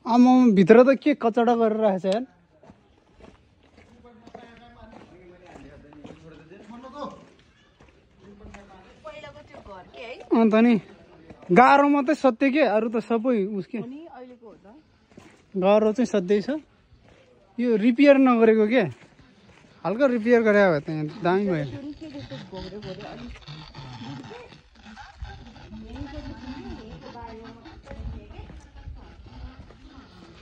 आमा भित्र त के कचडा गरेर राखेछ यार। अन्त नि गाह्रो मात्रै सत्य के, अरू त सबै उसके गाह्रो चाहिँ सधैँ छ। यो रिपेयर नगरेको के, हल्का रिपेयर गरे भए त यहाँ दामी भयो।